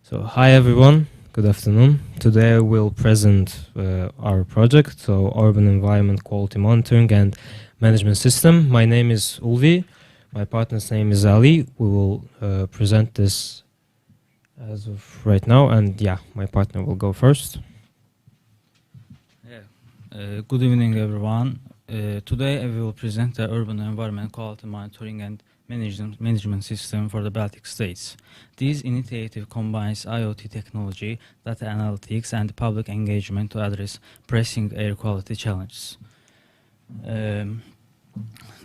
So, hi everyone, good afternoon. Today we'll present our project, so Urban Environment Quality Monitoring and Management System. My name is Ulvi, my partner's name is Ali. We will present this as of right now, and yeah, my partner will go first. Good evening, everyone. Today we will present the Urban Environment Quality Monitoring and Management System for the Baltic States. This initiative combines IoT technology, data analytics, and public engagement to address pressing air quality challenges.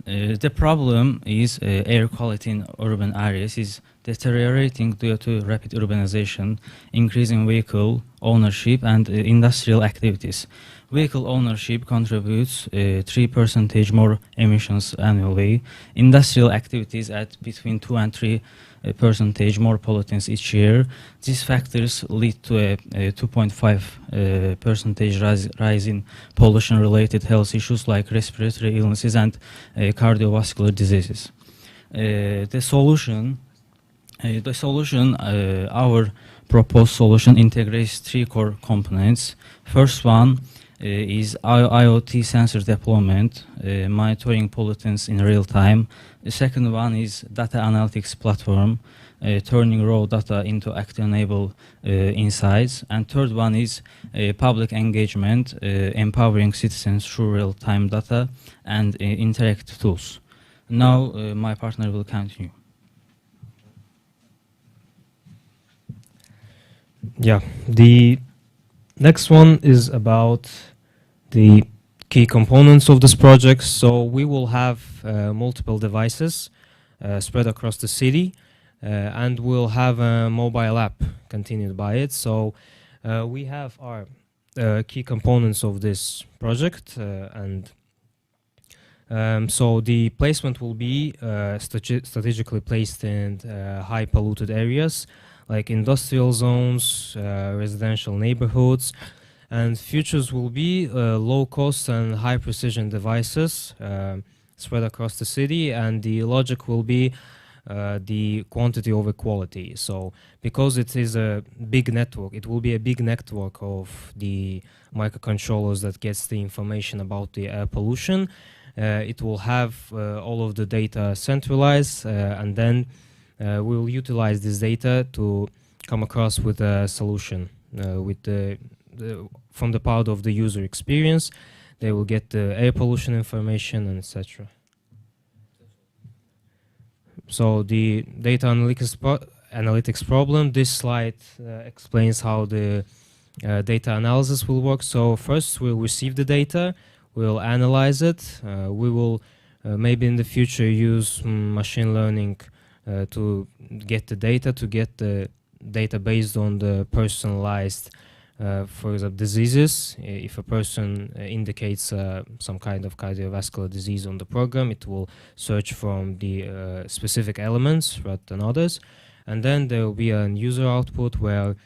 The problem is air quality in urban areas is deteriorating due to rapid urbanization, increasing vehicle ownership, and industrial activities. Vehicle ownership contributes 3% more emissions annually. Industrial activities add between 2 and 3% more pollutants each year. These factors lead to a 2.5% rise in pollution-related health issues like respiratory illnesses and cardiovascular diseases. Our proposed solution integrates three core components. First one is IoT sensor deployment, monitoring pollutants in real time. The second one is data analytics platform, turning raw data into actionable insights. And third one is public engagement, empowering citizens through real-time data and interactive tools. Now my partner will continue. Yeah, the next one is about the key components of this project. So we will have multiple devices spread across the city, and we'll have a mobile app continued by it. So we have our key components of this project, so the placement will be strategically placed in high polluted areas like industrial zones, residential neighborhoods, and futures will be low cost and high precision devices spread across the city, and the logic will be the quantity over quality. So because it is a big network, it will be a big network of the microcontrollers that gets the information about the air pollution. It will have all of the data centralized, and then we'll utilize this data to come across with a solution with from the part of the user experience. They will get the air pollution information and etc. So the data analytics problem, this slide explains how the data analysis will work. So first we'll receive the data, we'll analyze it, we will maybe in the future use machine learning to get the data based on the personalized, for example, diseases. If a person indicates some kind of cardiovascular disease on the program, it will search from the specific elements rather than others. And then there will be a user output where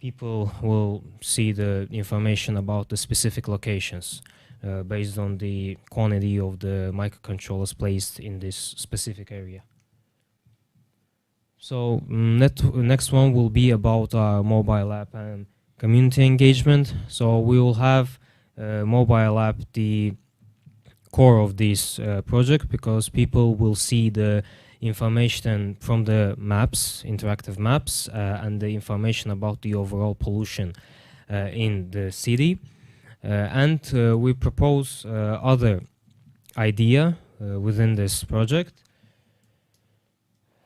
people will see the information about the specific locations based on the quantity of the microcontrollers placed in this specific area. So next one will be about our mobile app and community engagement. So we will have mobile app the core of this project, because people will see the information from the maps, interactive maps, and the information about the overall pollution in the city. And we propose other idea within this project.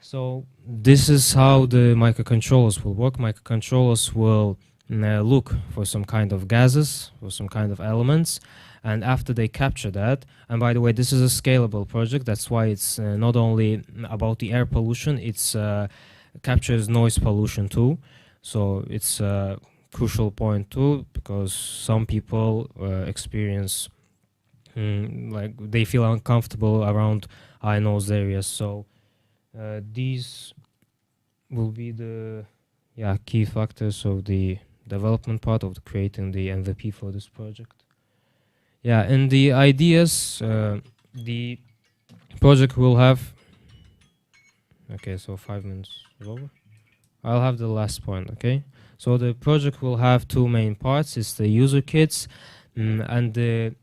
So this is how the microcontrollers will work. Microcontrollers will look for some kind of gases or some kind of elements, and after they capture that, and by the way, this is a scalable project, that's why it's not only about the air pollution, it's captures noise pollution too. So it's a crucial point too, because some people experience like they feel uncomfortable around high noise areas. So these will be the key factors of the development part of creating the MVP for this project. Yeah, and the ideas, the project will have. Okay, so 5 minutes is over. I'll have the last point, okay? So the project will have two main parts. It's the user kits and the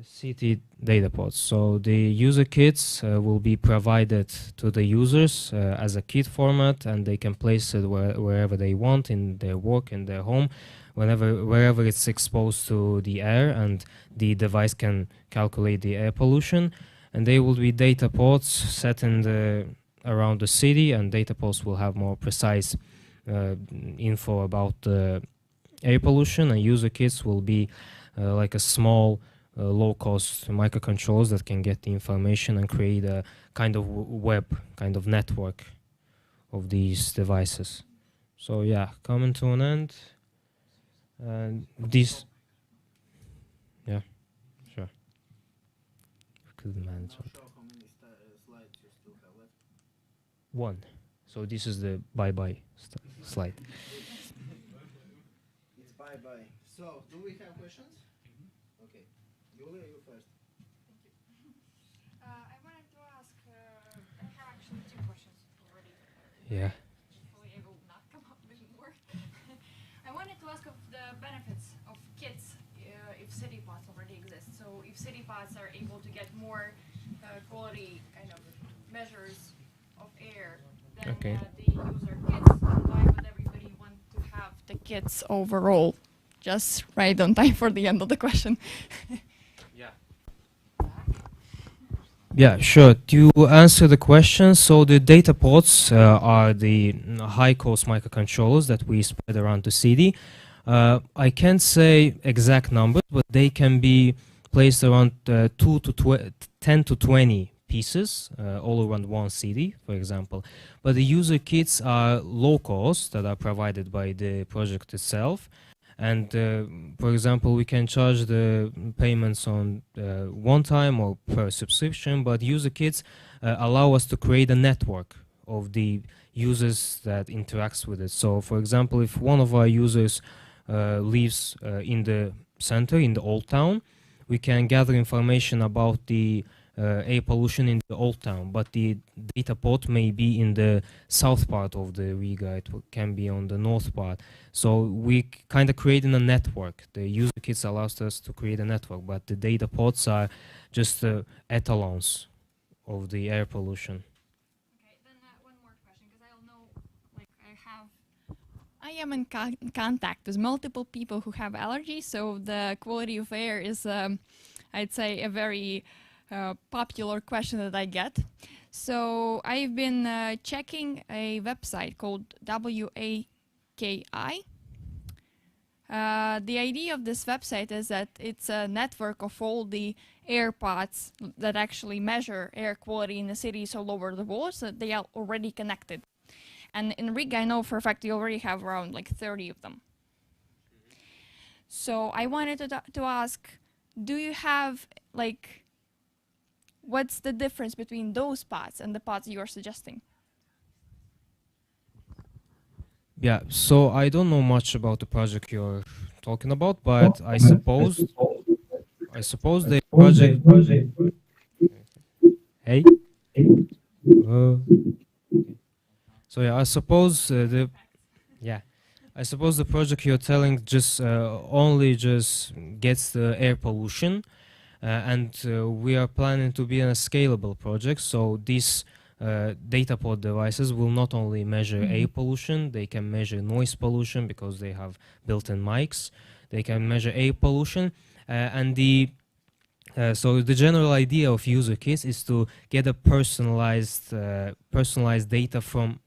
city data pods. So the user kits will be provided to the users as a kit format, and they can place it wherever they want, in their work, in their home, wherever it's exposed to the air, and the device can calculate the air pollution. And they will be data pods set in around the city, and data pods will have more precise info about the air pollution, and user kits will be like a small low-cost microcontrollers that can get the information and create a kind of web, kind of network of these devices. So yeah, coming to an end. These, yeah, sure. Could manage it. How many slides you still have left? One. So this is the bye-bye slide. It's bye-bye. So, do we have questions? Okay. Julia, you first. I wanted to ask, I have actually two questions already. Yeah. Hopefully I will not come up with more. I wanted to ask of the benefits of kits if city pods already exist. So if city pods are able to get more quality kind of measures of air than Okay. the user kits, why would everybody want to have the kits overall? Just right on time for the end of the question. Yeah, sure. To answer the question, so the data pods are the high-cost microcontrollers that we spread around the city. I can't say exact numbers, but they can be placed around 10 to 20 pieces all around one city, for example. But the user kits are low cost that are provided by the project itself. And for example, we can charge the payments on one time or per subscription, but user kits allow us to create a network of the users that interacts with it. So for example, if one of our users lives in the center, in the old town, we can gather information about the air pollution in the old town, but the data pod may be in the south part of the Riga, it can be on the north part. So we kind of creating a network. The user kits allows us to create a network, but the data pods are just etalons of the air pollution. Okay, then one more question, because I know, like, I am in contact with multiple people who have allergies, so the quality of air is, I'd say, a very popular question that I get. So I've been checking a website called WAKI. The idea of this website is that it's a network of all the air pods that actually measure air quality in the cities all over the world, so they are already connected. And in Riga, I know for a fact you already have around like 30 of them. So I wanted to ask, do you have like, what's the difference between those pods and the pods you're suggesting? Yeah, so I don't know much about the project you're talking about, but I suppose the project. Hey. So yeah, I suppose I suppose the project you're telling just only just gets the air pollution, and we are planning to be in a scalable project. So these data pod devices will not only measure air pollution, they can measure noise pollution because they have built-in mics. They can measure air pollution, and so the general idea of user kits is to get a personalized data from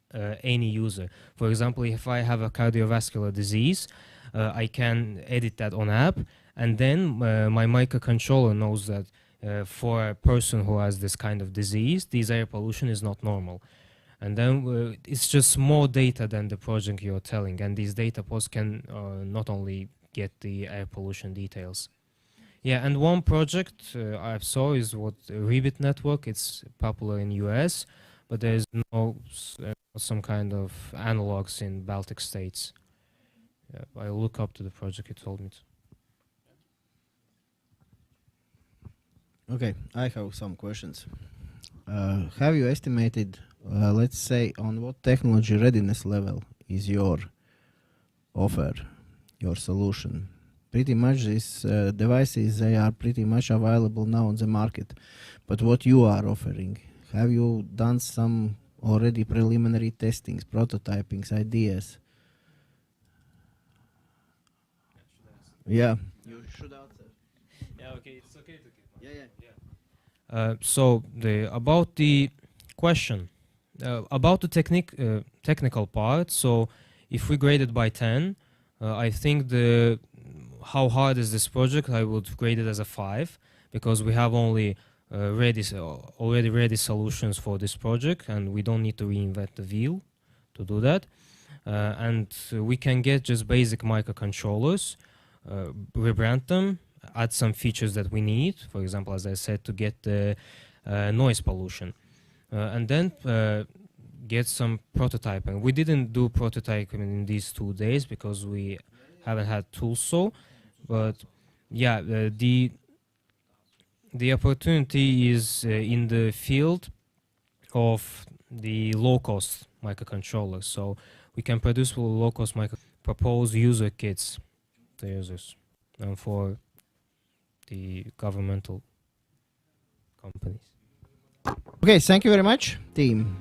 any user. For example, if I have a cardiovascular disease, I can edit that on app, and then my microcontroller knows that for a person who has this kind of disease, this air pollution is not normal. And then it's just more data than the project you're telling, and these data pods can not only get the air pollution details. Yeah, and one project I saw is what Rebit network. It's popular in US, but there's no some kind of analogs in Baltic states. Yeah, I look up to the project you told me to. Okay, I have some questions. Have you estimated let's say, on what technology readiness level is your offer, your solution? Pretty much these devices, they are pretty much available now on the market. But what you are offering, have you done some already preliminary testings, prototypings, ideas? Yeah. You should answer. Yeah, okay, it's okay to keep. Yeah. So about the question, about the technical part. So if we grade it by 10, I think how hard is this project? I would grade it as a 5 because we have only already ready solutions for this project, and we don't need to reinvent the wheel to do that. And we can get just basic microcontrollers, rebrand them, add some features that we need, for example, as I said, to get the noise pollution, and then get some prototyping. We didn't do prototyping in these 2 days because we haven't had tools, but yeah, the opportunity is in the field of the low-cost microcontrollers. So we can produce low-cost propose user kits to users and for the governmental companies. Okay, thank you very much, team.